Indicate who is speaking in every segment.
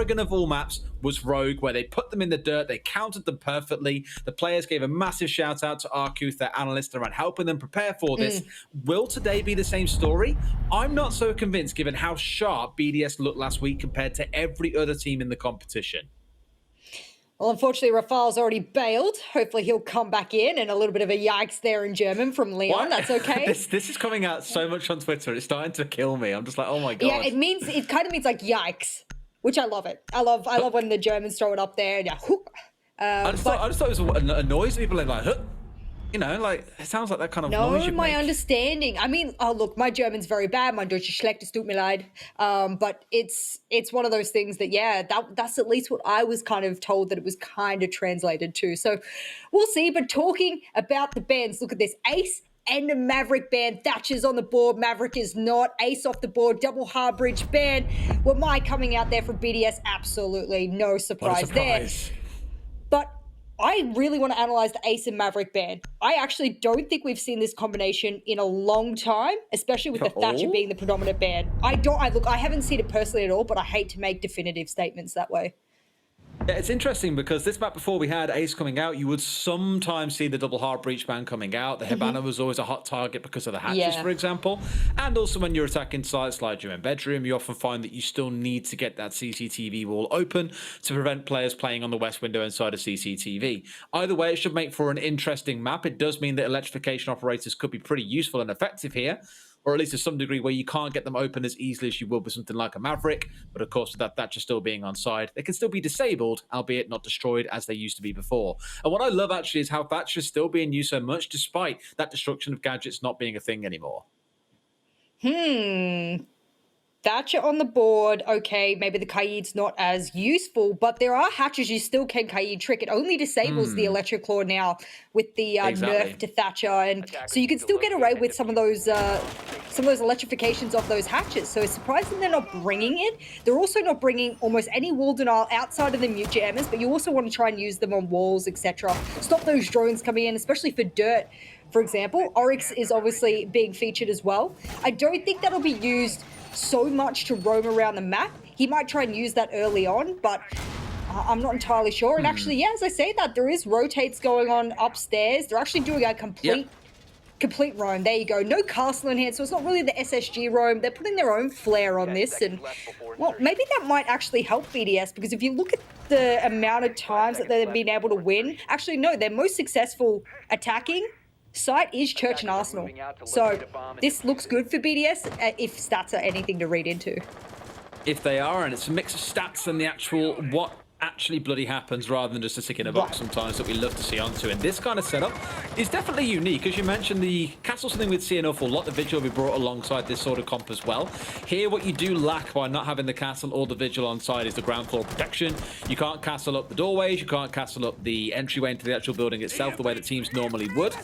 Speaker 1: paragon of all maps was Rogue, where they put them in the dirt, they countered them perfectly. The players gave a massive shout out to Arcuth, their analyst, around helping them prepare for this. Will today be the same story? I'm not so convinced, given how sharp BDS looked last week compared to every other team in the competition.
Speaker 2: Well, unfortunately, Rafal's already bailed. Hopefully he'll come back in, and a little bit of a yikes there in German from Leon.
Speaker 1: What?
Speaker 2: That's okay.
Speaker 1: This is coming out so much on Twitter. It's starting to kill me. I'm just like, oh my God.
Speaker 2: Yeah, it kind of means like yikes, which I love it. I love when the Germans throw it up there. Yeah.
Speaker 1: I just thought it was a noise. People are like, huh? You know, like, it sounds like that kind of noise you
Speaker 2: my
Speaker 1: make.
Speaker 2: understanding. I mean, oh, look, my German's very bad. My Deutsch ist schlecht, es tut mir leid. But it's one of those things that, yeah, that's at least what I was kind of told that it was kind of translated to. So we'll see. But talking about the bans, look at this. Ace and a Maverick ban. Thatcher's on the board. Maverick is not. Ace off the board. Double hard bridge ban. Were my coming out there for BDS? Absolutely no surprise there. But I really want to analyze the Ace and Maverick ban. I actually don't think we've seen this combination in a long time, especially with the Thatcher being the predominant ban. I haven't seen it personally at all, but I hate to make definitive statements that way.
Speaker 1: Yeah, it's interesting because this map before we had Ace coming out, you would sometimes see the double hard breach ban coming out. The Hibana was always a hot target because of the hatches, for example. And also when you're attacking sites like your bedroom, you often find that you still need to get that CCTV wall open to prevent players playing on the west window inside of CCTV. Either way, it should make for an interesting map. It does mean that electrification operators could be pretty useful and effective here, or at least to some degree where you can't get them open as easily as you will with something like a Maverick. But of course, with that Thatcher still being on side, they can still be disabled, albeit not destroyed as they used to be before. And what I love actually is how Thatcher is still being used so much despite that destruction of gadgets not being a thing anymore.
Speaker 2: Thatcher on the board, okay, maybe the Kaid's not as useful, but there are hatches you still can Kaid trick. It only disables the Electric Claw now with the nerf to Thatcher, and so you can still get away with some of those electrifications of those hatches. So it's surprising they're not bringing it. They're also not bringing almost any wall denial outside of the mute jammers, but you also want to try and use them on walls, etc. Stop those drones coming in, especially for dirt. For example, Oryx is obviously being featured as well. I don't think that'll be used so much to roam around the map. He might try and use that early on, but I'm not entirely sure. And actually, yeah, as I say that, there is rotates going on upstairs. They're actually doing a complete roam. There you go. No castle in here, so it's not really the SSG roam. They're putting their own flair on this, and well, maybe that might actually help BDS, because if you look at the amount of times that they've been able to win, actually, no, their most successful attacking site is Church and Arsenal. So this looks good for BDS if stats are anything to read into.
Speaker 1: If they are, and it's a mix of stats and the actual what actually bloody happens rather than just a tick in a box sometimes that we love to see onto. And this kind of setup is definitely unique. As you mentioned, the castle something we'd see an awful lot. The vigil will be brought alongside this sort of comp as well. Here, what you do lack by not having the castle or the vigil on side is the ground floor protection. You can't castle up the doorways. You can't castle up the entryway into the actual building itself the way that teams normally would.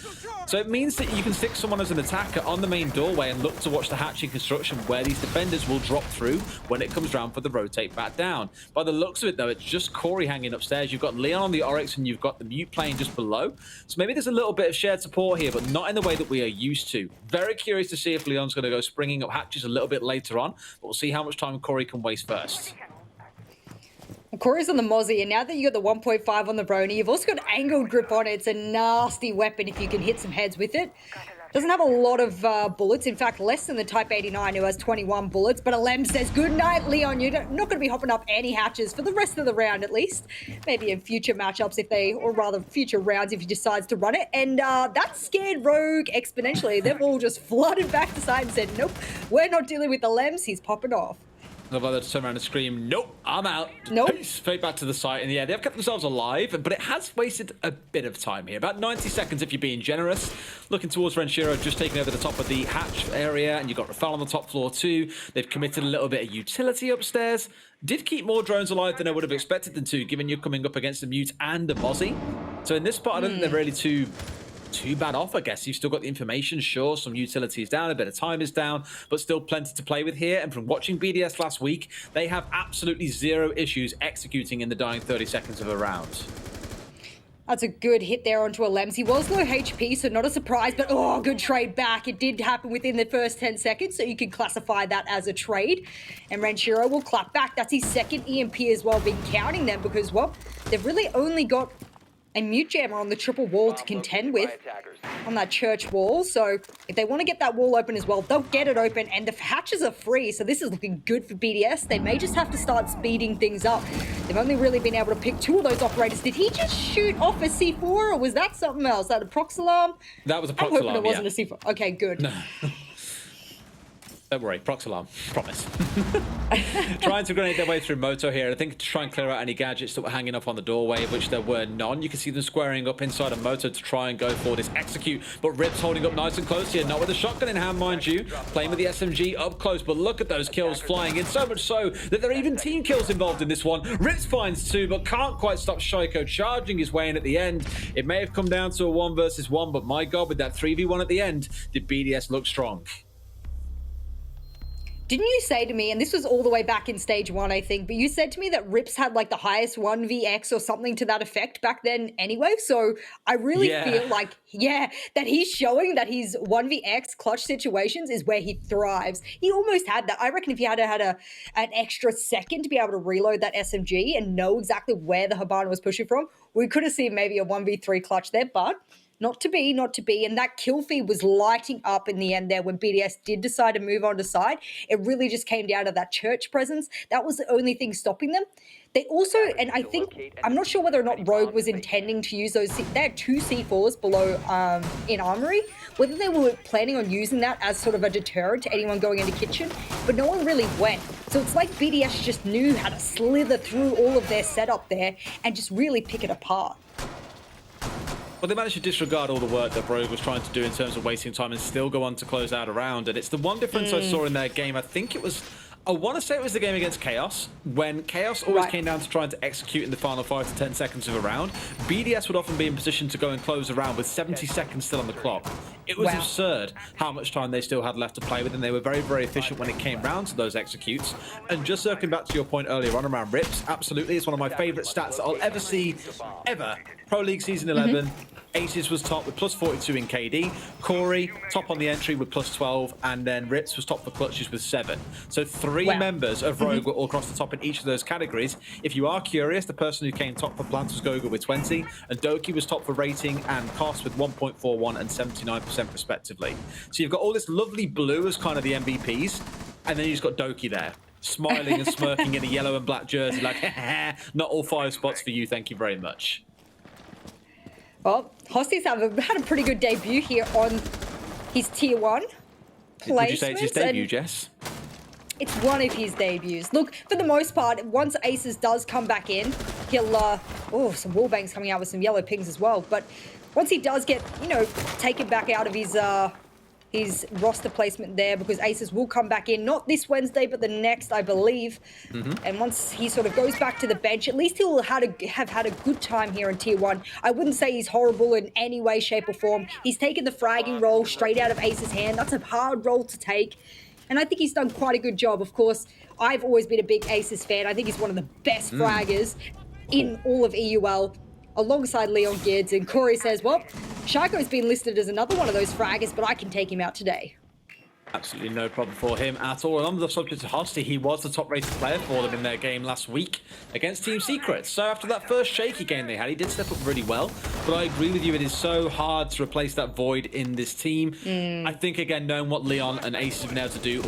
Speaker 1: So it means that you can stick someone as an attacker on the main doorway and look to watch the hatching construction where these defenders will drop through when it comes round for the rotate back down. By the looks of it, though, it's just Corey hanging upstairs. You've got Leon on the Oryx and you've got the Mute playing just below. So maybe there's a little bit of shared support here, but not in the way that we are used to. Very curious to see if Leon's going to go springing up hatches a little bit later on, but we'll see how much time Corey can waste first.
Speaker 2: Well, Corey's on the Mozzie, and now that you got the 1.5 on the Brony, you've also got angled grip on it. It's a nasty weapon if you can hit some heads with it. Doesn't have a lot of bullets. In fact, less than the Type 89, who has 21 bullets. But Alem says, good night, Leon. You're not going to be hopping up any hatches for the rest of the round, at least. Maybe in future matchups or rather future rounds if he decides to run it. And that scared Rogue exponentially. They've all just flooded back to side and said, nope, we're not dealing with the Lems. He's popping off.
Speaker 1: They've either turn around and scream, nope, I'm out.
Speaker 2: Nope.
Speaker 1: Straight back to the site. And yeah, they've kept themselves alive, but it has wasted a bit of time here. About 90 seconds if you're being generous. Looking towards Renshiro, just taking over the top of the hatch area, and you've got Rafal on the top floor too. They've committed a little bit of utility upstairs. Did keep more drones alive than I would have expected them to, given you're coming up against the Mute and the Mozzie. So in this spot, I don't think they're really too bad off, I guess. You've still got the information, sure, some utility is down, a bit of time is down, but still plenty to play with here. And from watching BDS last week, they have absolutely zero issues executing in the dying 30 seconds of a round.
Speaker 2: That's a good hit there onto a Lems. He was low HP, so not a surprise, but oh, good trade back. It did happen within the first 10 seconds, so you can classify that as a trade. And Renshiro will clap back. That's his second EMP as well, been counting them because, well, they've really only got a mute jammer on the triple wall to contend with on that church wall. So if they want to get that wall open as well, they'll get it open, and the hatches are free. So this is looking good for BDS. They may just have to start speeding things up. They've only really been able to pick 2 of those operators. Did he just shoot off a C4, or was that something else? That a prox alarm?
Speaker 1: That was a prox
Speaker 2: alarm.
Speaker 1: I'm hoping
Speaker 2: it wasn't a C4. Okay, good.
Speaker 1: No. Don't worry, prox alarm, promise. Trying to grenade their way through Moto here, I think to try and clear out any gadgets that were hanging up on the doorway, of which there were none. You can see them squaring up inside of Moto to try and go for this execute, but Rip's holding up nice and close here, not with a shotgun in hand, mind you, playing with the SMG up close, but look at those kills flying in, so much so that there are even team kills involved in this one. Rips finds 2, but can't quite stop Shaiko charging his way in at the end. It may have come down to a 1 versus 1, but my God, with that 3v1 at the end, did BDS look strong?
Speaker 2: Didn't you say to me, and this was all the way back in stage 1, I think, but you said to me that Rips had like the highest 1vx or something to that effect back then anyway. So I really feel like, that he's showing that his 1vx clutch situations is where he thrives. He almost had that. I reckon if he had an extra second to be able to reload that SMG and know exactly where the Habana was pushing from, we could have seen maybe a 1v3 clutch there, but not to be. And that kill feed was lighting up in the end there when BDS did decide to move on to side. It really just came down to that church presence. That was the only thing stopping them. They also, and I think, I'm not sure whether or not Rogue was intending to use those. They had 2 C4s below in Armory. Whether they were planning on using that as sort of a deterrent to anyone going into kitchen, but no one really went. So it's like BDS just knew how to slither through all of their setup there and just really pick it apart.
Speaker 1: Well, they managed to disregard all the work that Rogue was trying to do in terms of wasting time and still go on to close out a round. And it's the one difference I saw in their game. I think it was, I want to say it was the game against Chaos, when Chaos always came down to trying to execute in the final 5 to 10 seconds of a round. BDS would often be in position to go and close a round with 70 seconds still on the clock. It was absurd how much time they still had left to play with, and they were very, very efficient when it came round to those executes. And just circling back to your point earlier on around Rips, absolutely, it's one of my favorite stats that I'll ever see, ever. Pro League Season 11, Aces was top with plus 42 in KD, Corey top on the entry with plus 12, and then Rips was top for clutches with 7. So 3 members of Rogue were all across the top in each of those categories. If you are curious, the person who came top for plants was Goga with 20, and Doki was top for rating and cost with 1.41 and 79% respectively. So you've got all this lovely blue as kind of the MVPs, and then you've just got Doki there, smiling and smirking in a yellow and black jersey like, not all 5 spots for you, thank you very much.
Speaker 2: Well, Hosti's had a pretty good debut here on his tier 1 placements.
Speaker 1: Would you say it's his debut, Jess?
Speaker 2: It's one of his debuts. Look, for the most part, once Aces does come back in, he'll, some wallbangs coming out with some yellow pings as well. But once he does get, taken back out of his roster placement there, because Aces will come back in, not this Wednesday, but the next, I believe. And once he sort of goes back to the bench, at least he'll have had a good time here in Tier 1. I wouldn't say he's horrible in any way, shape, or form. He's taken the fragging role straight out of Ace's hand. That's a hard role to take. And I think he's done quite a good job. Of course, I've always been a big Aces fan. I think he's one of the best fraggers in all of EUL, alongside Leon Gids. And Corey says, well, Shaiko's been listed as another one of those fraggers, but I can take him out today.
Speaker 1: Absolutely no problem for him at all. And on the subject of Hosty, he was the top-rated player for them in their game last week against Team Secret. So after that first shaky game they had, he did step up really well. But I agree with you, it is so hard to replace that void in this team. I think, again, knowing what Leon and Ace have been able to do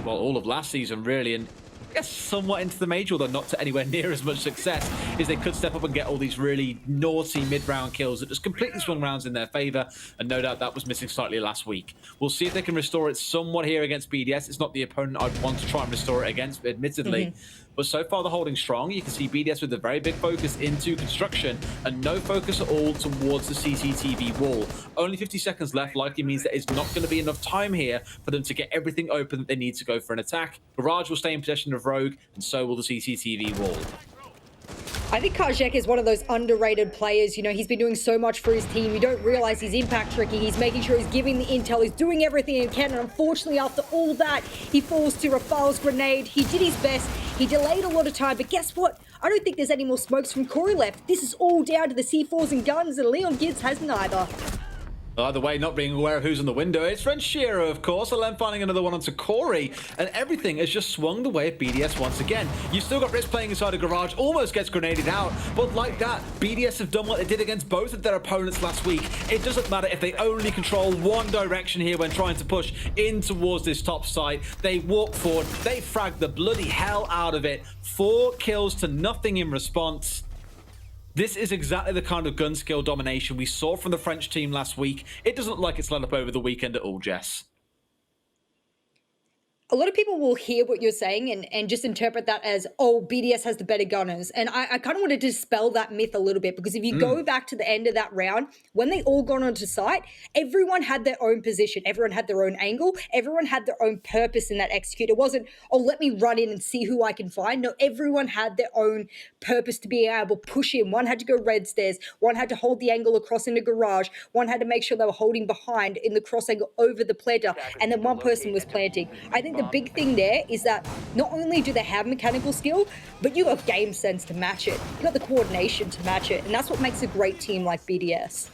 Speaker 1: all of last season, really, and I guess somewhat into the major, although not to anywhere near as much success, is they could step up and get all these really naughty mid-round kills that just completely swung rounds in their favor, and no doubt that was missing slightly last week. We'll see if they can restore it somewhat here against BDS. It's not the opponent I'd want to try and restore it against, admittedly. But so far, they're holding strong. You can see BDS with a very big focus into construction and no focus at all towards the CCTV wall. Only 50 seconds left likely means there is not going to be enough time here for them to get everything open that they need to go for an attack. Barrage will stay in possession of Rogue, and so will the CCTV wall.
Speaker 2: I think Kajek is one of those underrated players. He's been doing so much for his team. You don't realize he's impact tricking. He's making sure he's giving the intel. He's doing everything he can. And unfortunately, after all that, he falls to Rafal's grenade. He did his best. He delayed a lot of time, but guess what? I don't think there's any more smokes from Corey left. This is all down to the C4s and guns, and Leon Gibbs has neither.
Speaker 1: Either way, not being aware of who's in the window, it's Renshiro, of course. Alem finding another one onto Corey, and everything has just swung the way of BDS once again. You've still got Riz playing inside a garage, almost gets grenaded out, but like that, BDS have done what they did against both of their opponents last week. It doesn't matter if they only control one direction here when trying to push in towards this top site. They walk forward, they frag the bloody hell out of it. 4 kills to nothing in response. This is exactly the kind of gun skill domination we saw from the French team last week. It doesn't look like it's let up over the weekend at all, Jess.
Speaker 2: A lot of people will hear what you're saying and just interpret that as, oh, BDS has the better gunners. And I kind of want to dispel that myth a little bit, because if you go back to the end of that round, when they all got onto site, everyone had their own position. Everyone had their own angle. Everyone had their own purpose in that execute. It wasn't, oh, let me run in and see who I can find. No, everyone had their own purpose to be able to push in. One had to go red stairs. One had to hold the angle across in the garage. One had to make sure they were holding behind in the cross angle over the planter. And then one person was planting. I think the big thing there is that not only do they have mechanical skill, but you got game sense to match it. You got the coordination to match it. And that's what makes a great team like BDS.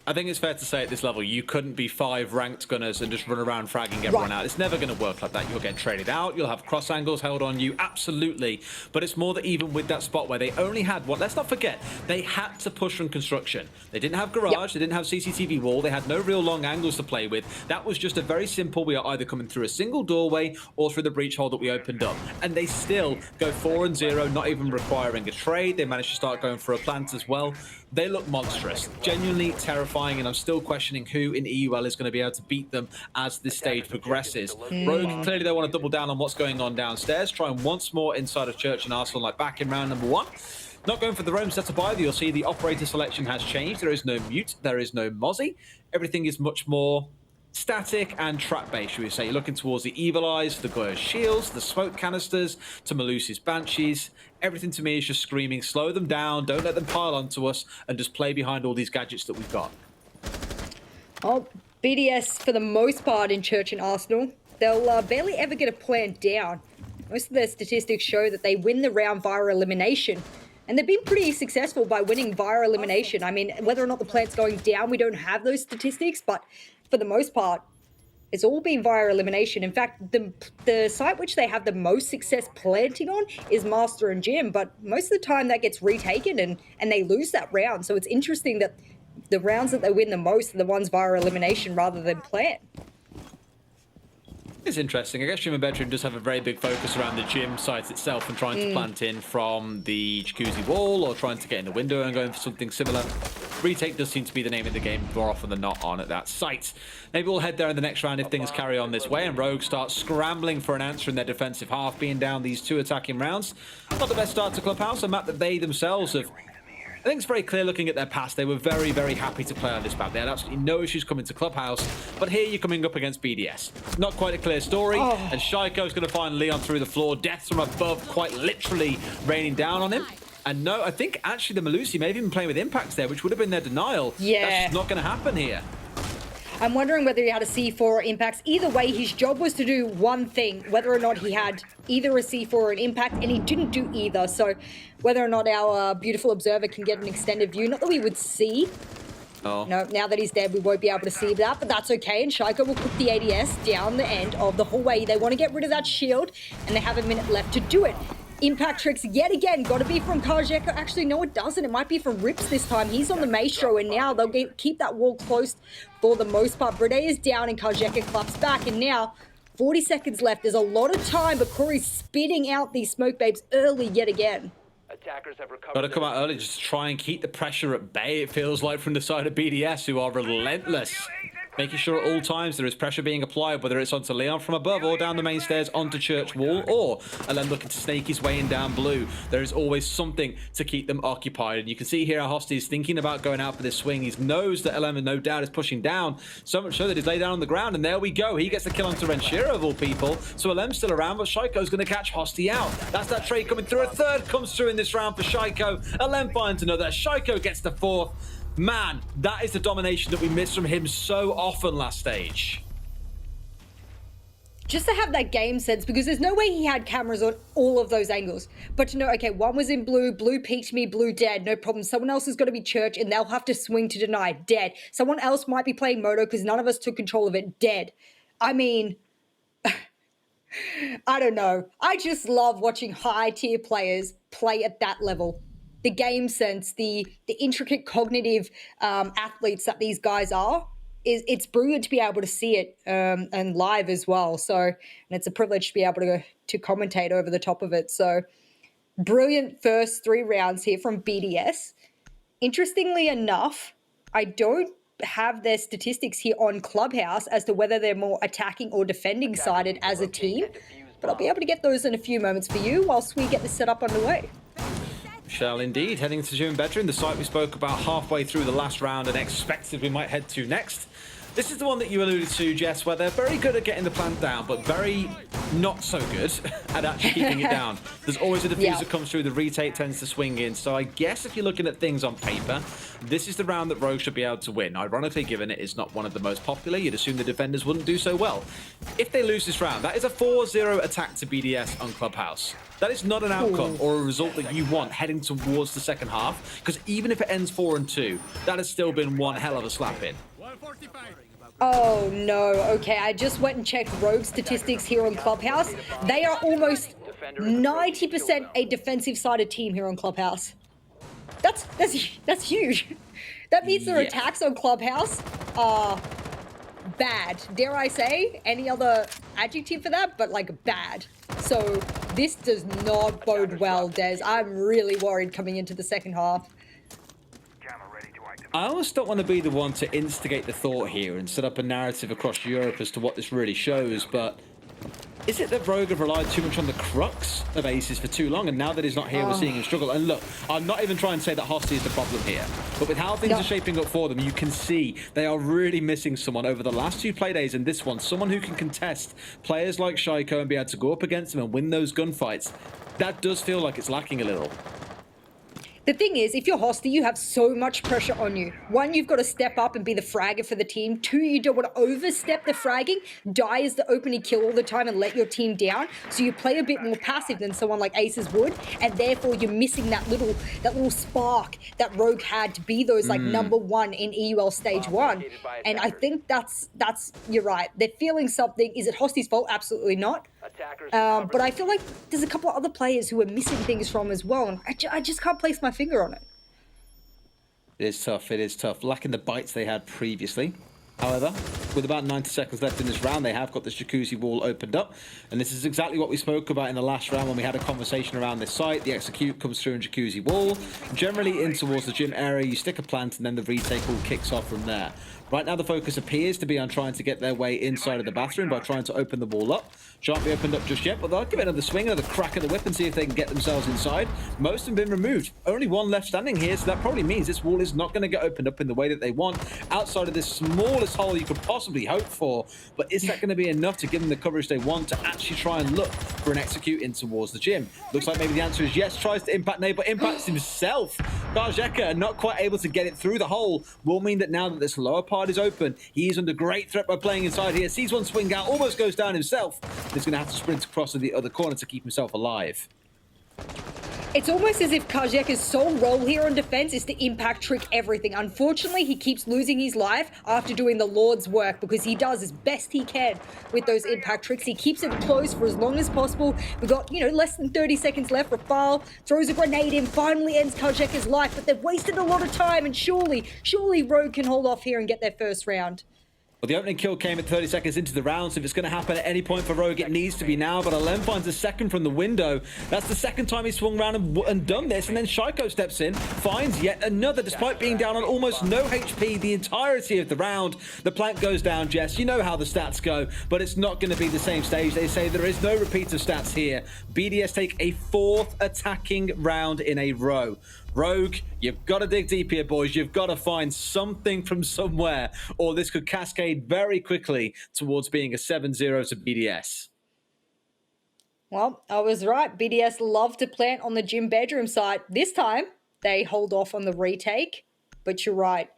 Speaker 1: I think it's fair to say at this level, you couldn't be 5 ranked gunners and just run around fragging everyone out. It's never going to work like that. You'll get traded out. You'll have cross angles held on you. Absolutely. But it's more that even with that spot where they only had one, let's not forget, they had to push from construction. They didn't have garage. They didn't have CCTV wall. They had no real long angles to play with. That was just a very simple, we are either coming through a single doorway or through the breach hole that we opened up. And they still go 4-0, not even requiring a trade. They managed to start going for a plant as well. They look monstrous, genuinely terrifying, and I'm still questioning who in EUL is going to be able to beat them as this stage progresses. Rogue, clearly they want to double down on what's going on downstairs, trying once more inside of Church and Arsenal like back in round number 1. Not going for the roam setup either. You'll see the operator selection has changed. There is no mute, there is no mozzie. Everything is much more static and trap-based, should we say. You're looking towards the Evil Eyes, the Glare Shields, the Smoke Canisters, to Malusi's Banshees. Everything to me is just screaming, slow them down, don't let them pile onto us, and just play behind all these gadgets that we've got.
Speaker 2: Oh, BDS, for the most part in Church and Arsenal, they'll barely ever get a plant down. Most of their statistics show that they win the round via elimination. And they've been pretty successful by winning via elimination. I mean, whether or not the plant's going down, we don't have those statistics, but for the most part, it's all been via elimination. In fact, the site which they have the most success planting on is Master and Gym, but most of the time that gets retaken and they lose that round. So it's interesting that the rounds that they win the most are the ones via elimination rather than plant.
Speaker 1: It's interesting. I guess Gym and Bedroom does have a very big focus around the gym site itself and trying to plant in from the jacuzzi wall or trying to get in the window and going for something similar. Retake does seem to be the name of the game more often than not on at that site. Maybe we'll head there in the next round if things carry on this way and Rogue starts scrambling for an answer in their defensive half, being down these 2 attacking rounds. Not the best start to Clubhouse, a map that they themselves have... I think it's very clear looking at their past. They were very, very happy to play on this map. They had absolutely no issues coming to Clubhouse. But here you're coming up against BDS. Not quite a clear story. And Shaiko's going to find Leon through the floor. Death from above, quite literally raining down on him. And no, I think actually the Malusi may have even playing with impacts there, which would have been their denial.
Speaker 2: Yeah.
Speaker 1: That's just not going to happen here.
Speaker 2: I'm wondering whether he had a C4 or impacts. Either way, his job was to do one thing, whether or not he had either a C4 or an impact, and he didn't do either. So whether or not our beautiful observer can get an extended view, not that we would see. No, now that he's dead, we won't be able to see that, but that's okay. And Shaiko will cook the ADS down the end of the hallway. They want to get rid of that shield, and they have a minute left to do it. Impact tricks yet again. Got to be from Kajeko. Actually, no, it doesn't. It might be from Rips this time. He's on the maestro, and now they'll keep that wall closed for the most part. Brede is down, and Kajeko claps back, and now 40 seconds left. There's a lot of time, but Corey's spitting out these smoke babes early yet again.
Speaker 3: Attackers have recovered.
Speaker 1: Got to come out early just to try and keep the pressure at bay, it feels like, from the side of BDS, who are relentless. Making sure at all times there is pressure being applied, whether it's onto Leon from above or down the main stairs onto Church Wall, or Alem looking to snake his way in down blue. There is always something to keep them occupied. And you can see here how Hosty is thinking about going out for this swing. He knows that Alem, no doubt, is pushing down, so much so that he's laid down on the ground. And there we go. He gets the kill onto Renshiro, of all people. So Alem's still around, but Shaiko's going to catch Hosty out. That's that trade coming through. A third comes through in this round for Shaiko. Alem finds another. Shaiko gets the 4th. Man, that is the domination that we missed from him so often last stage.
Speaker 2: just to have that game sense, because there's no way he had cameras on all of those angles. But to know, okay, one was in blue, blue peeked me, blue dead, no problem. Someone else is going to be church and they'll have to swing to deny, dead. Someone else might be playing moto because none of us took control of it, dead. I mean, I don't know. I just love watching high tier players play at that level. The game sense, the intricate cognitive athletes that these guys are, it's brilliant to be able to see it and live as well. So, and it's a privilege to be able to commentate over the top of it. So, brilliant first 3 rounds here from BDS. Interestingly enough, I don't have their statistics here on Clubhouse as to whether they're more attacking or defending sided as a team, but I'll be able to get those in a few moments for you whilst we get this set up underway.
Speaker 1: Shall indeed. Heading to gym bedroom, the site we spoke about halfway through the last round and expected we might head to next. This is the one that you alluded to, Jess, where they're very good at getting the plant down, but very not so good at actually keeping it down. There's always a diffuser that comes through, the retake tends to swing in. So I guess if you're looking at things on paper, this is the round that Rogue should be able to win. Ironically, given it is not one of the most popular, you'd assume the defenders wouldn't do so well. If they lose this round, that is a 4-0 attack to BDS on Clubhouse. That is not an outcome or a result that you want heading towards the second half, because even if it ends 4-2, that has still been one hell of a slap in.
Speaker 2: Oh no, okay, I just went and checked Rogue statistics here on Clubhouse. They are almost 90% a defensive-sided team here on Clubhouse. That's huge. That means their attacks on Clubhouse are bad. Dare I say any other adjective for that, but like bad. So this does not bode well, Des. I'm really worried coming into the second half.
Speaker 1: I almost don't want to be the one to instigate the thought here and set up a narrative across Europe as to what this really shows, but is it that Rogue have relied too much on the crux of Aces for too long, and now that he's not here, we're seeing him struggle? And look, I'm not even trying to say that Hosty is the problem here, but with how things are shaping up for them, you can see they are really missing someone over the last 2 playdays and this one, someone who can contest players like Shaiko and be able to go up against them and win those gunfights. That does feel like it's lacking a little.
Speaker 2: The thing is, if you're Hosty, you have so much pressure on you. 1, you've got to step up and be the fragger for the team. 2, you don't want to overstep the fragging, die as the opening kill all the time and let your team down. So you play a bit more passive than someone like Aces would, and therefore you're missing that little spark that Rogue had to be those like number 1 in EUL stage 1. And I think that's you're right. They're feeling something. Is it Hosty's fault? Absolutely not. But I feel like there's a couple of other players who are missing things from as well, and I just can't place my finger on it.
Speaker 1: It is tough. It is tough. Lacking the bites they had previously. However, with about 90 seconds left in this round, they have got this jacuzzi wall opened up. And this is exactly what we spoke about in the last round when we had a conversation around this site. The execute comes through in jacuzzi wall. Generally in towards the gym area, you stick a plant and then the retake all kicks off from there. Right now, the focus appears to be on trying to get their way inside of the bathroom by trying to open the wall up. Shan't be opened up just yet, but they'll give it another swing, another crack of the whip and see if they can get themselves inside. Most have been removed. Only 1 left standing here, so that probably means this wall is not going to get opened up in the way that they want outside of this smallest hole you could possibly hope for. But is that going to be enough to give them the coverage they want to actually try and look for an execute in towards the gym? Looks like maybe the answer is yes. Tries to impact Nate, but impacts himself. Garjeka, not quite able to get it through the hole, will mean that now that this lower part is open, he is under great threat by playing inside here. Sees one swing out, almost goes down himself. He's going to have to sprint across to the other corner to keep himself alive.
Speaker 2: It's almost as if Kajeka's sole role here on defense is to impact trick everything. Unfortunately, he keeps losing his life after doing the Lord's work because he does as best he can with those impact tricks. He keeps it close for as long as possible. We've got, less than 30 seconds left. Rafale throws a grenade in, finally ends Kajeka's life, but they've wasted a lot of time, and surely Rogue can hold off here and get their first round.
Speaker 1: Well, the opening kill came at 30 seconds into the round, so if it's going to happen at any point for Rogue, it needs to be now. But Alem finds a second from the window. That's the second time he's swung around and done this. And then Shaiko steps in, finds yet another, despite being down on almost no HP the entirety of the round. The plank goes down, Jess. You know how the stats go, but it's not going to be the same stage. They say there is no repeat of stats here. BDS take a 4th attacking round in a row. Rogue, you've got to dig deep here, boys. You've got to find something from somewhere, or this could cascade very quickly towards being a 7-0 to BDS.
Speaker 2: Well, I was right. BDS love to plant on the gym bedroom side. This time, they hold off on the retake. But you're right.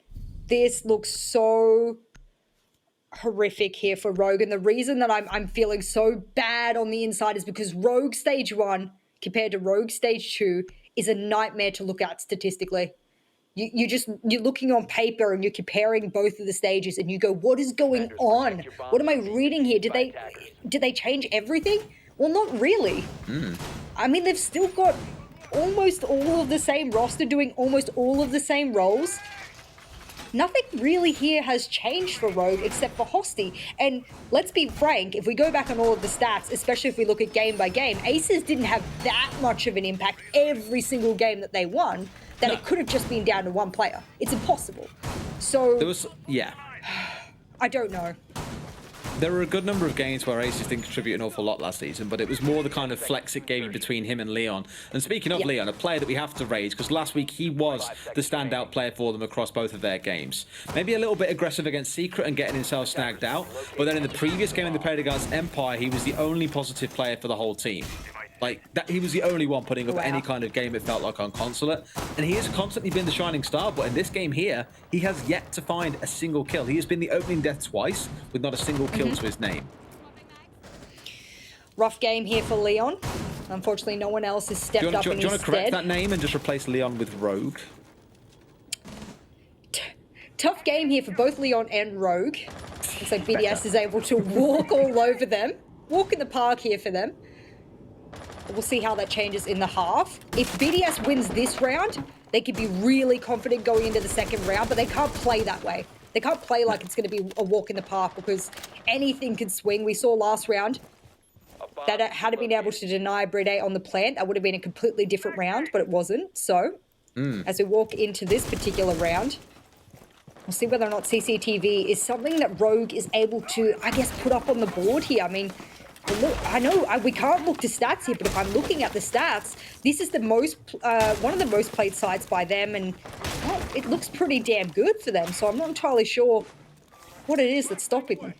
Speaker 2: This looks so horrific here for Rogue. And the reason that I'm feeling so bad on the inside is because Rogue Stage 1 compared to Rogue Stage 2 is a nightmare to look at statistically. You're looking on paper and you're comparing both of the stages and you go, what is going on? What am I reading here? Did they change everything? Well, not really. I mean, they've still got almost all of the same roster doing almost all of the same roles. Nothing really here has changed for Rogue except for Hosty. And let's be frank, if we go back on all of the stats, especially if we look at game by game, Aces didn't have that much of an impact every single game that they won, that it could have just been down to one player. It's impossible. So
Speaker 1: there was,
Speaker 2: I don't know.
Speaker 1: There were a good number of games where Aces didn't contribute an awful lot last season, but it was more the kind of flex it gave between him and Leon. And speaking of Leon, a player that we have to raise, because last week he was the standout player for them across both of their games. Maybe a little bit aggressive against Secret and getting himself snagged out, but then in the previous game when they played against Empire, he was the only positive player for the whole team. Like, that, he was the only one putting up any kind of game, it felt like, on Consulate. And he has constantly been the shining star, but in this game here, he has yet to find a single kill. He has been the opening death twice, with not a single kill to his name.
Speaker 2: Rough game here for Leon. Unfortunately, no one else has stepped up in his stead. Do you want to correct
Speaker 1: that name and just replace Leon with Rogue?
Speaker 2: Tough game here for both Leon and Rogue. Looks like BDS is able to walk all over them. Walk in the park here for them. We'll see how that changes in the half. If BDS wins this round, they could be really confident going into the second round, but they can't play that way. They can't play like it's going to be a walk in the park because anything could swing. We saw last round that had it been able to deny Brede on the plant, that would have been a completely different round, but it wasn't. So, as we walk into this particular round, we'll see whether or not CCTV is something that Rogue is able to, I guess, put up on the board here. I mean, look, I know we can't look to stats here, but if I'm looking at the stats, this is the most, one of the most played sites by them, and well, it looks pretty damn good for them. So I'm not entirely sure what it is that's stopping them.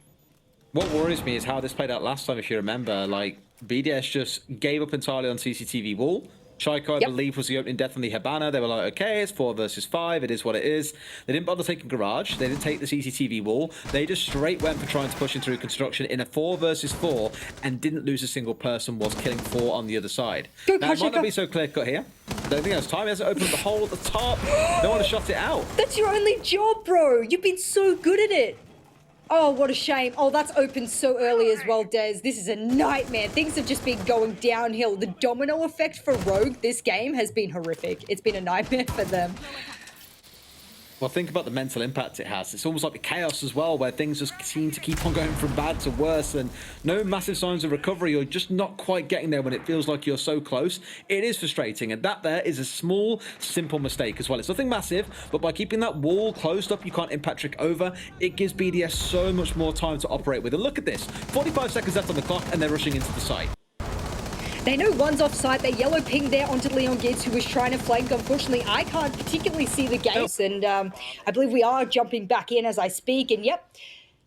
Speaker 1: What worries me is how this played out last time, if you remember. Like, BDS just gave up entirely on CCTV wall. Shaiko, I believe, was the opening death on the Habana. They were like, okay, it's 4 versus 5. It is what it is. They didn't bother taking Garage. They didn't take the CCTV wall. They just straight went for trying to push in through construction in a 4 versus 4 and didn't lose a single person, was killing 4 on the other side. Now, it might not be so clear-cut here. I don't think that's time. He hasn't opened up the hole at the top. No one has shot it out.
Speaker 2: That's your only job, bro. You've been so good at it. Oh, what a shame. Oh, that's opened so early as well, Des. This is a nightmare. Things have just been going downhill. The domino effect for Rogue this game has been horrific. It's been a nightmare for them.
Speaker 1: Well, think about the mental impact it has. It's almost like the chaos as well, where things just seem to keep on going from bad to worse and no massive signs of recovery. You're just not quite getting there when it feels like you're so close. It is frustrating, and that there is a small, simple mistake as well. It's nothing massive, but by keeping that wall closed up, you can't impact trick over. It gives BDS so much more time to operate with. And look at this, 45 seconds left on the clock, and they're rushing into the site.
Speaker 2: They know one's offside. They yellow ping there onto Leon Gibbs, who was trying to flank. Unfortunately, I can't particularly see the games, and I believe we are jumping back in as I speak. And yep,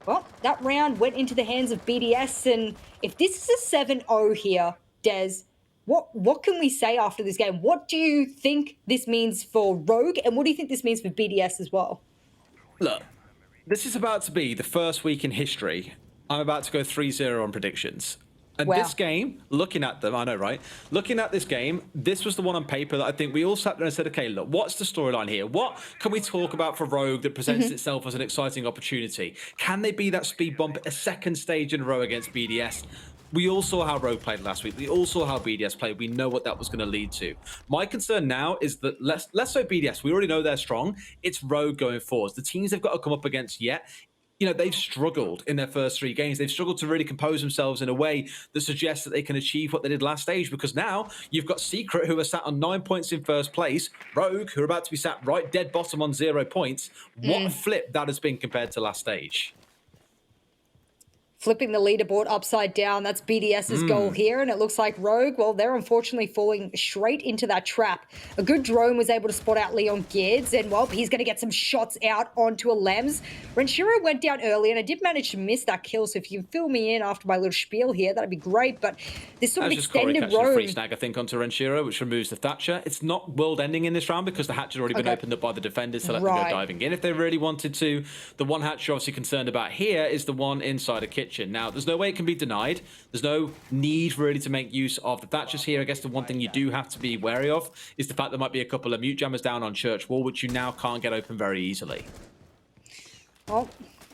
Speaker 2: well, that round went into the hands of BDS. And if this is a 7-0 here, Des, what can we say after this game? What do you think this means for Rogue, and what do you think this means for BDS as well?
Speaker 1: Look, this is about to be the first week in history. I'm about to go 3-0 on predictions. And this game, looking at them, I know, right? Looking at this game, this was the one on paper that I think we all sat there and said, okay, look, what's the storyline here? What can we talk about for Rogue that presents itself as an exciting opportunity? Can they be that speed bump a second stage in a row against BDS? We all saw how Rogue played last week. We all saw how BDS played. We know what that was going to lead to. My concern now is that less so BDS. We already know they're strong. It's Rogue going forwards. The teams they've got to come up against yet, you know, they've struggled in their first 3 games. They've struggled to really compose themselves in a way that suggests that they can achieve what they did last stage, because now you've got Secret, who are sat on 9 points in first place, Rogue, who are about to be sat right dead bottom on 0 points. What a flip that has been compared to last stage.
Speaker 2: flipping the leaderboard upside down. That's BDS's goal here, and it looks like Rogue, well, they're unfortunately falling straight into that trap. A good drone was able to spot out Leon Gids, and, well, he's going to get some shots out onto a Lems. Renshiro went down early, and I did manage to miss that kill, so if you can fill me in after my little spiel here, that'd be great, but this sort of extended roam.
Speaker 1: A free snag, I think, onto Renshiro, which removes the Thatcher. It's not world-ending in this round because the hatch had already been opened up by the defenders to let them go diving in if they really wanted to. The one hatch you're obviously concerned about here is the one inside a kitchen. Now, there's no way it can be denied. There's no need really to make use of the Thatchers here. I guess the one thing you do have to be wary of is the fact there might be a couple of mute jammers down on Church Wall, which you now can't get open very easily.
Speaker 2: Well,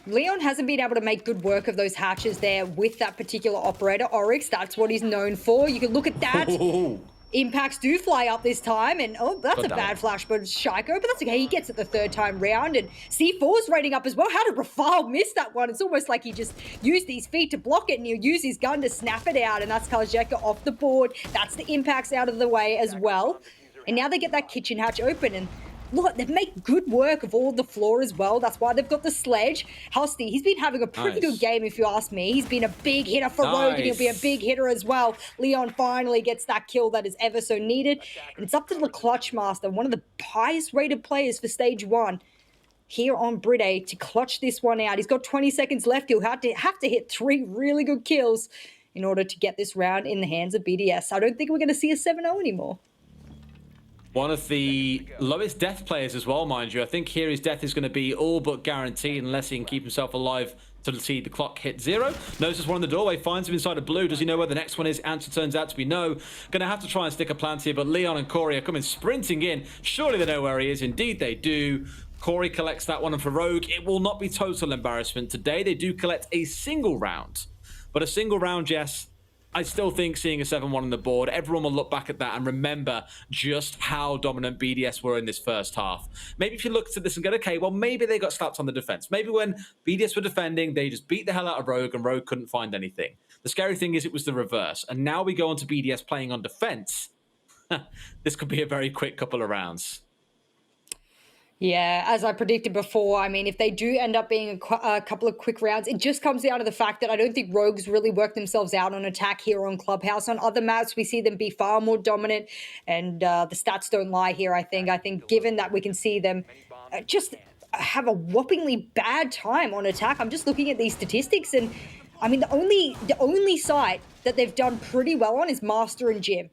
Speaker 2: Leon hasn't been able to make good work of those hatches there with that particular operator. Oryx, that's what he's known for. You can look at that.
Speaker 1: Ooh.
Speaker 2: Impacts do fly up this time, and that's a bad flash, but Shaiko, but that's okay. He gets it the third time round, and C4's rating up as well. How did Rafale miss that one? It's almost like he just used his feet to block it, and he'll use his gun to snap it out, and that's Kaljeka off the board. That's the impacts out of the way as well. And now they get that kitchen hatch open, and look, they've made good work of all the floor as well. That's why they've got the sledge. Husty, he's been having a pretty good game, if you ask me. He's been a big hitter for Rogue, and he'll be a big hitter as well. Leon finally gets that kill that is ever so needed. And it's up to the Clutch Master, one of the highest rated players for Stage 1 here on Brit A, to clutch this one out. He's got 20 seconds left. He'll have to hit 3 really good kills in order to get this round in the hands of BDS. I don't think we're going to see a 7-0 anymore.
Speaker 1: One of the lowest death players as well, mind you. I think here his death is going to be all but guaranteed unless he can keep himself alive to see the clock hit 0. Notices one in the doorway, finds him inside a blue. Does he know where the next one is? Answer turns out to be no. Going to have to try and stick a plant here, but Leon and Corey are coming sprinting in. Surely they know where he is. Indeed they do. Corey collects that one, and for Rogue, it will not be total embarrassment. Today they do collect a single round. But a single round, yes, I still think seeing a 7-1 on the board, everyone will look back at that and remember just how dominant BDS were in this first half. Maybe if you looked at this and go, okay, well, maybe they got slapped on the defense. Maybe when BDS were defending, they just beat the hell out of Rogue and Rogue couldn't find anything. The scary thing is it was the reverse. And now we go on to BDS playing on defense. This could be a very quick couple of rounds.
Speaker 2: Yeah, as I predicted before, I mean, if they do end up being a couple of quick rounds, it just comes down to the fact that I don't think Rogues really work themselves out on attack here on Clubhouse. On other maps, we see them be far more dominant, and the stats don't lie here, I think. I think given that we can see them just have a whoppingly bad time on attack, I'm just looking at these statistics, and I mean, the only site that they've done pretty well on is Master and Gym.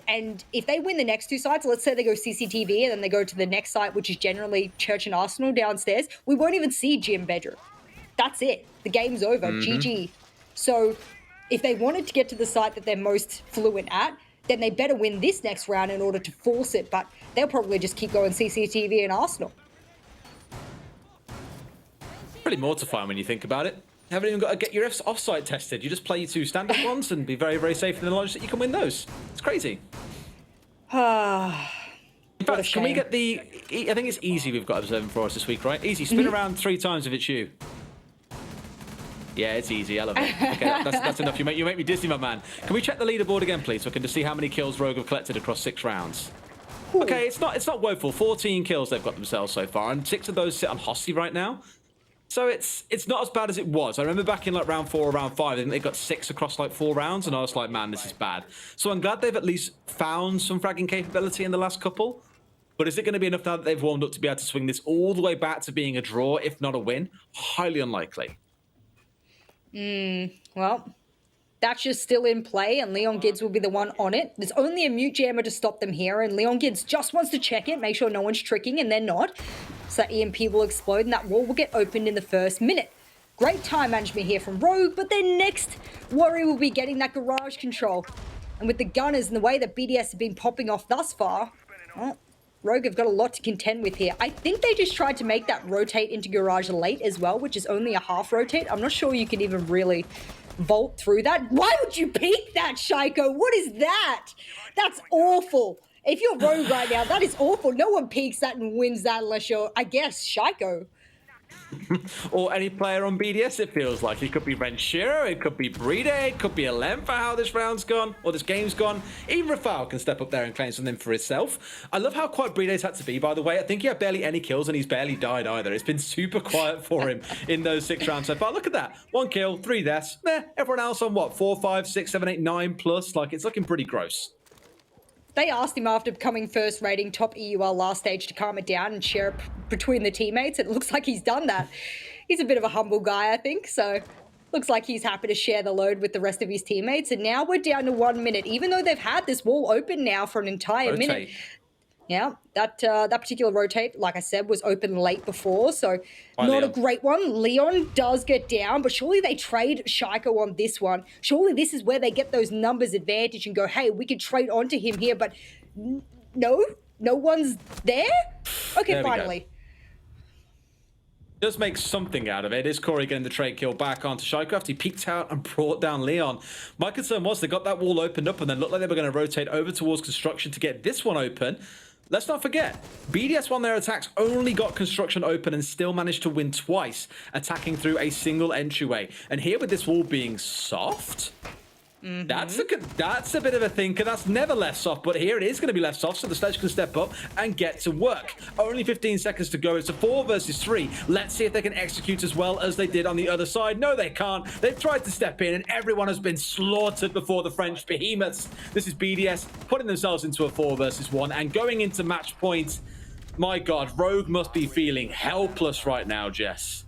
Speaker 2: And if they win the next 2 sites, let's say they go CCTV and then they go to the next site, which is generally Church and Arsenal downstairs, we won't even see Gym Bedroom. That's it. The game's over. GG. So if they wanted to get to the site that they're most fluent at, then they better win this next round in order to force it. But they'll probably just keep going CCTV and Arsenal.
Speaker 1: Pretty mortifying when you think about it. You haven't even got to get your offsite tested. You just play your 2 standard ones and be very, very safe in the knowledge that you can win those. It's crazy. In fact, can we get the... I think it's Easy we've got observing for us this week, right? Easy, spin around 3 times if it's you. Yeah, it's Easy. I love it. Okay, that's enough. You make me dizzy, my man. Can we check the leaderboard again, please, so I can just see how many kills Rogue have collected across 6 rounds? Okay, it's not woeful. 14 kills they've got themselves so far, and 6 of those sit on Hosty right now. So it's not as bad as it was. I remember back in like round 4 or round 5, I think they got 6 across like 4 rounds, and I was like, man, this is bad. So I'm glad they've at least found some fragging capability in the last couple. But is it going to be enough now that they've warmed up to be able to swing this all the way back to being a draw, if not a win? Highly unlikely.
Speaker 2: Well, Thatcher's still in play, and Leon Gids will be the one on it. There's only a mute jammer to stop them here, and Leon Gids just wants to check it, make sure no one's tricking, and they're not. So that EMP will explode, and that wall will get opened in the first minute. Great time management here from Rogue, but their next worry will be getting that garage control. And with the gunners and the way that BDS have been popping off thus far, well, Rogue have got a lot to contend with here. I think they just tried to make that rotate into garage late as well, which is only a half rotate. I'm not sure you can even really vault through that. Why would you peek that, Shaiko? What is that? That's awful. If you're Rogue right now, that is awful. No one peeks that and wins that unless you're, I guess, Shaiko.
Speaker 1: Or any player on BDS, it feels like. It could be Renshiro, it could be Bride, it could be Alem for how this round's gone, or this game's gone. Even Rafał can step up there and claim something for himself. I love how quiet Bride's had to be, by the way. I think he had barely any kills, and he's barely died either. It's been super quiet for him in those 6 rounds so far. Look at that. 1 kill, 3 deaths. Everyone else on what? 4, 5, 6, 7, 8, 9 plus? Like, it's looking pretty gross.
Speaker 2: They asked him after becoming first rating top EUL last stage to calm it down and share it between the teammates. It looks like he's done that. He's a bit of a humble guy, I think. So looks like he's happy to share the load with the rest of his teammates. And now we're down to 1 minute, even though they've had this wall open now for an entire minute. Yeah, that particular rotate, like I said, was open late before, so not a great one. Leon does get down, but surely they trade Shaiko on this one. Surely this is where they get those numbers advantage and go, hey, we could trade onto him here, but no one's there? Okay,
Speaker 1: there
Speaker 2: finally.
Speaker 1: Does make something out of it. Is Corey getting the trade kill back onto Shaiko after he peeked out and brought down Leon? My concern was they got that wall opened up and then looked like they were going to rotate over towards construction to get this one open. Let's not forget, BDS won their attacks, only got construction open and still managed to win twice, attacking through a single entryway. And here with this wall being soft, that's a bit of a thinker. That's never left soft, but here it is going to be left soft, so the sledge can step up and get to work. Only 15 seconds to go. It's a 4 versus 3. Let's see if they can execute as well as they did on the other side. No, they can't. They've tried to step in, and everyone has been slaughtered before the French behemoths. This is BDS putting themselves into a 4 versus 1 and going into match point. My God, Rogue must be feeling helpless right now, Jess.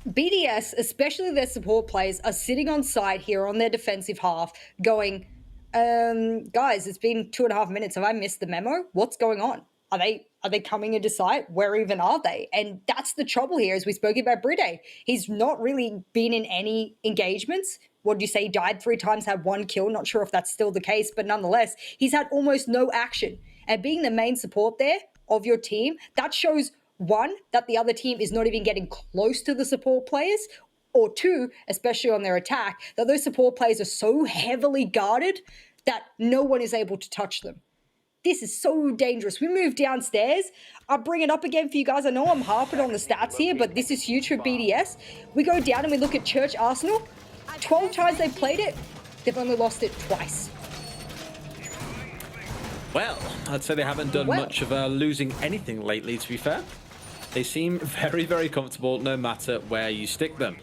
Speaker 2: BDS, especially their support players, are sitting on site here on their defensive half going, guys, it's been 2.5 minutes. Have I missed the memo? What's going on? Are they coming into sight? Where even are they? And that's the trouble here, as we spoke about Bride. He's not really been in any engagements. What did you say? He died 3 times, had 1 kill. Not sure if that's still the case, but nonetheless, he's had almost no action. And being the main support there of your team, that shows, 1, that the other team is not even getting close to the support players, or 2, especially on their attack, that those support players are so heavily guarded that no one is able to touch them. This is so dangerous. We move downstairs. I'll bring it up again for you guys. I know I'm harping on the stats here, but this is huge for BDS. We go down and we look at Church Arsenal. 12 times they've played it. They've only lost it twice.
Speaker 1: Well, I'd say they haven't done much of losing anything lately, to be fair. They seem very, very comfortable no matter where you stick them.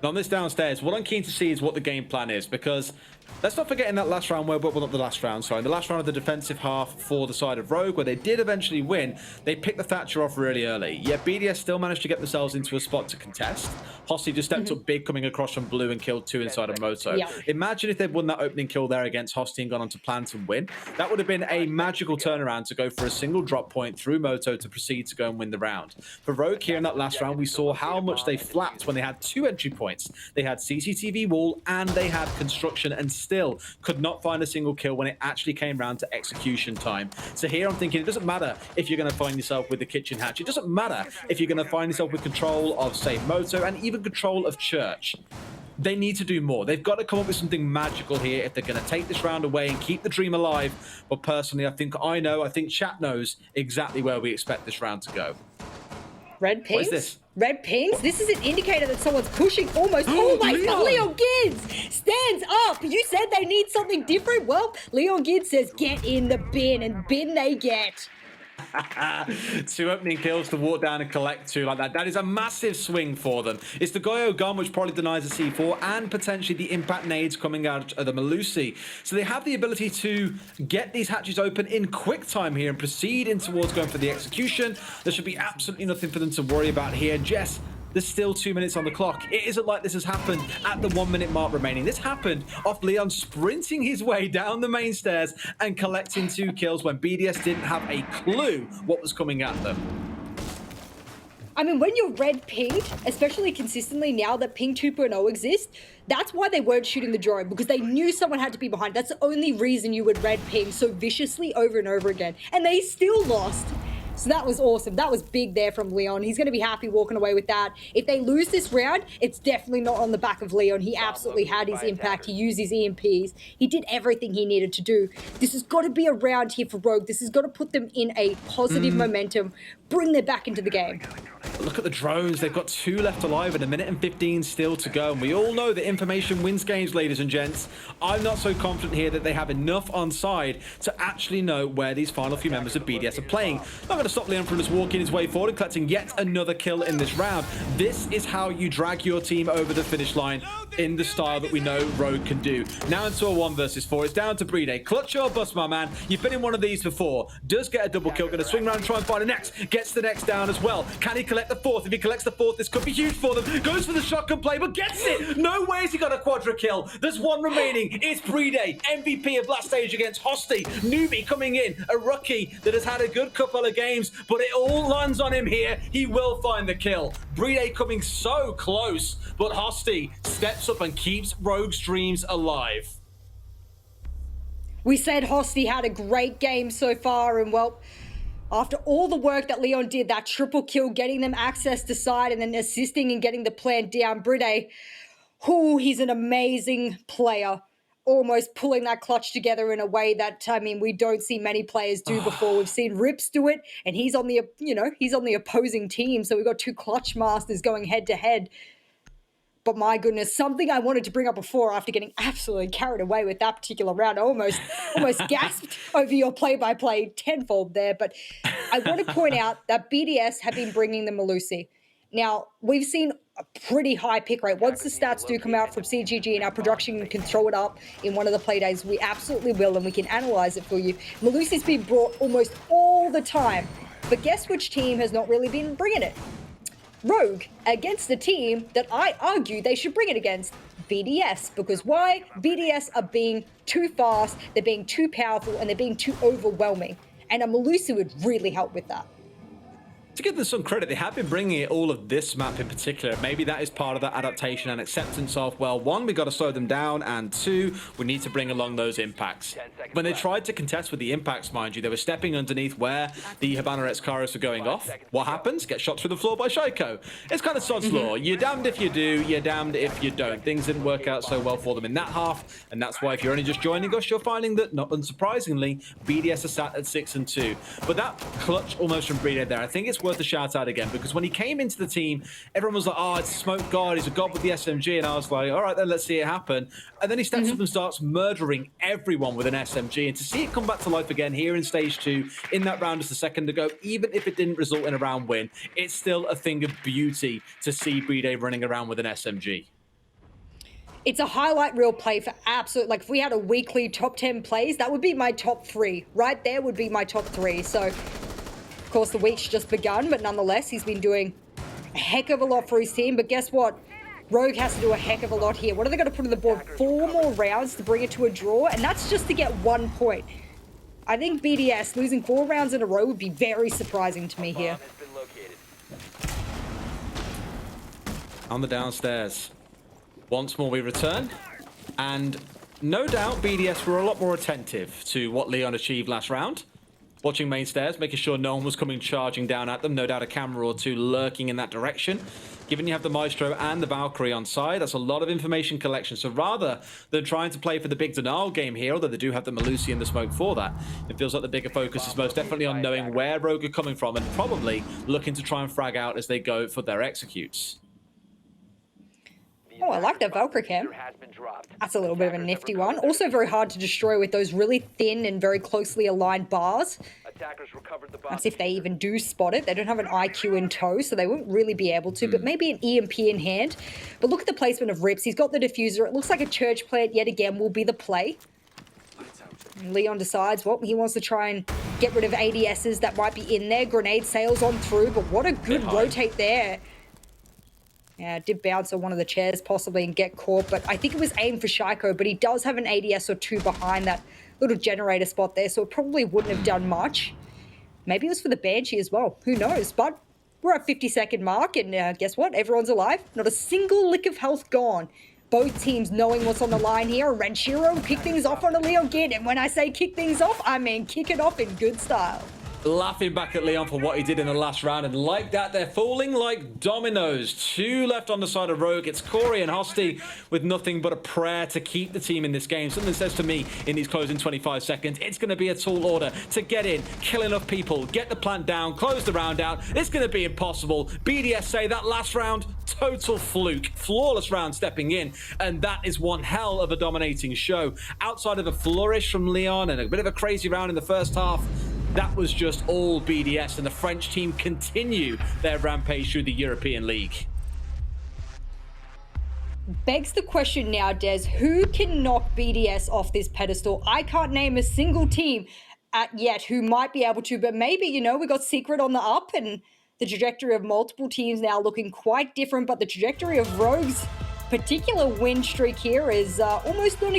Speaker 1: Now on this downstairs, what I'm keen to see is what the game plan is, because let's not forget in that last round, well, not the last round, sorry, in the last round of the defensive half for the side of Rogue, where they did eventually win, they picked the Thatcher off really early. Yet BDS still managed to get themselves into a spot to contest. Hosty just stepped up big coming across from blue and killed 2 inside of Moto. Imagine if they'd won that opening kill there against Hosty and gone on to plant and win. That would have been a magical turnaround to go for a single drop point through Moto to proceed to go and win the round. For Rogue here in that last round, we saw how much they flapped when they had 2 entry points. They had CCTV wall and they had construction and still could not find a single kill when it actually came round to execution time. So here I'm thinking it doesn't matter if you're going to find yourself with the kitchen hatch. It doesn't matter if you're going to find yourself with control of, say, Moto and even control of Church. They need to do more. They've got to come up with something magical here if they're going to take this round away and keep the dream alive. But personally, I think chat knows exactly where we expect this round to go.
Speaker 2: Red pings?
Speaker 1: What is this?
Speaker 2: Red pings? This is an indicator that someone's pushing almost. Oh my God, Leon Gids stands up. You said they need something different. Well, Leon Gids says, get in the bin, and bin they get.
Speaker 1: 2 opening kills to walk down and collect 2 like that. That is a massive swing for them. It's the Goyo gun, which probably denies the C4, and potentially the impact nades coming out of the Malusi. So they have the ability to get these hatches open in quick time here and proceed in towards going for the execution. There should be absolutely nothing for them to worry about here. Jess, there's still 2 minutes on the clock. It isn't like this has happened at the 1 minute mark remaining. This happened off Leon sprinting his way down the main stairs and collecting 2 kills when BDS didn't have a clue what was coming at them.
Speaker 2: I mean, when you're red pinged, especially consistently now that ping 2.0 exists, that's why they weren't shooting the drone, because they knew someone had to be behind. That's the only reason you would red ping so viciously over and over again. And they still lost. So that was awesome. That was big there from Leon. He's going to be happy walking away with that. If they lose this round, it's definitely not on the back of Leon. He absolutely had his impact. He used his EMPs. He did everything he needed to do. This has got to be a round here for Rogue. This has got to put them in a positive momentum, bring them back into the game.
Speaker 1: Look at the drones. They've got 2 left alive and 1 minute and 15 still to go. And we all know that information wins games, ladies and gents. I'm not so confident here that they have enough on side to actually know where these final few members of BDS are playing. Not going to stop Leon from just walking his way forward and collecting yet another kill in this round. This is how you drag your team over the finish line in the style that we know Rogue can do. Now into a 1 versus 4. It's down to BDS. Clutch your bust, my man. You've been in one of these before. Does get a double kill. Going to swing around and try and find a next. Gets the next down as well. Can he collect the 4th? If he collects the 4th, this could be huge for them. Goes for the shotgun play, but gets it. No way has he got a quadra kill. There's 1 remaining. It's BDS, MVP of last stage against Hosty. Newbie coming in, a rookie that has had a good couple of games, but it all lands on him here. He will find the kill. BDS coming so close, but Hosty steps up and keeps Rogue's dreams alive.
Speaker 2: We said Hosty had a great game so far, and well, after all the work that Leon did, that triple kill, getting them access to side and then assisting and getting the plant down, BDS, he's an amazing player. Almost pulling that clutch together in a way that, I mean, we don't see many players do before. We've seen Rips do it, and he's on the, he's on the opposing team. So we've got 2 clutch masters going head to head. But my goodness, something I wanted to bring up before after getting absolutely carried away with that particular round. I almost gasped over your play-by-play tenfold there. But I want to point out that BDS have been bringing the Melusi. Now, we've seen a pretty high pick rate. Once the stats do come out from CGG and our production can throw it up in one of the play days, we absolutely will, and we can analyze it for you. Melusi's been brought almost all the time. But guess which team has not really been bringing it? Rogue, against the team that I argue they should bring it against, BDS. Because why? BDS are being too fast, they're being too powerful, and they're being too overwhelming. And a Melusi would really help with that.
Speaker 1: To give them some credit, they have been bringing it all of this map in particular. Maybe that is part of that adaptation and acceptance of, well, 1, we got to slow them down, and 2, we need to bring along those impacts. When they tried to contest with the impacts, mind you, they were stepping underneath where the Habana Excaros were going off. What happens? Get shot through the floor by Shaiko. It's kind of sod's law. You're damned if you do, you're damned if you don't. Things didn't work out so well for them in that half, and that's why if you're only just joining us, you're finding that, not unsurprisingly, BDS are sat at 6 and 2. But that clutch almost from BDS there, I think it's worth a shout out again, because when he came into the team, everyone was like, oh, it's a smoke god, he's a god with the SMG, and I was like, all right then, let's see it happen. And then he steps up and starts murdering everyone with an SMG, and to see it come back to life again here in stage 2 in that round just a second ago, even if it didn't result in a round win, it's still a thing of beauty to see BDS running around with an SMG.
Speaker 2: It's a highlight reel play for absolute, like if we had a weekly top 10 plays, that would be my top 3. Right there would be my top 3. So of course, the week's just begun, but nonetheless, he's been doing a heck of a lot for his team. But guess what? Rogue has to do a heck of a lot here. What are they going to put on the board? 4 more rounds to bring it to a draw, and that's just to get 1 point. I think BDS losing 4 rounds in a row would be very surprising to me here.
Speaker 1: On the downstairs. Once more we return, and no doubt BDS were a lot more attentive to what Leon achieved last round. Watching main stairs, making sure no one was coming charging down at them. No doubt a camera or 2 lurking in that direction. Given you have the Maestro and the Valkyrie on side, that's a lot of information collection. So rather than trying to play for the big denial game here, although they do have the Melusi and the smoke for that, it feels like the bigger focus is most definitely on knowing where Rogue are coming from and probably looking to try and frag out as they go for their executes.
Speaker 2: Oh, I like that Valkyrie cam. That's a little bit of a nifty one. Also very hard to destroy with those really thin and very closely aligned bars. That's if they even do spot it. They don't have an IQ in tow, so they won't really be able to, but maybe an EMP in hand. But look at the placement of Rips. He's got the diffuser. It looks like a church plant yet again will be the play. And Leon decides, well, he wants to try and get rid of ADSs that might be in there. Grenade sails on through, but what a good rotate there. Yeah, it did bounce on one of the chairs possibly and get caught, but I think it was aimed for Shaiko, but he does have an ADS or 2 behind that little generator spot there, so it probably wouldn't have done much. Maybe it was for the Banshee as well. Who knows? But we're at 50-second mark, and guess what? Everyone's alive. Not a single lick of health gone. Both teams knowing what's on the line here. Renshiro kick things off on a Leon Gid, and when I say kick things off, I mean kick it off in good style.
Speaker 1: laughing back at Leon for what he did in the last round, and like that, they're falling like dominoes. 2 left on the side of Rogue. It's Corey and Hosty with nothing but a prayer to keep the team in this game. Something says to me in these closing 25 seconds, it's going to be a tall order to get in, kill enough people, get the plant down, close the round out. It's going to be impossible. BDS say that last round, total fluke. Flawless round stepping in, and that is one hell of a dominating show. Outside of a flourish from Leon and a bit of a crazy round in the first half, that was just all BDS, and the French team continue their rampage through the European League.
Speaker 2: Begs the question now, Des, who can knock BDS off this pedestal? I can't name a single team yet who might be able to, but maybe, you know, we got Secret on the up, and the trajectory of multiple teams now looking quite different, but the trajectory of Rogue's particular win streak here is almost non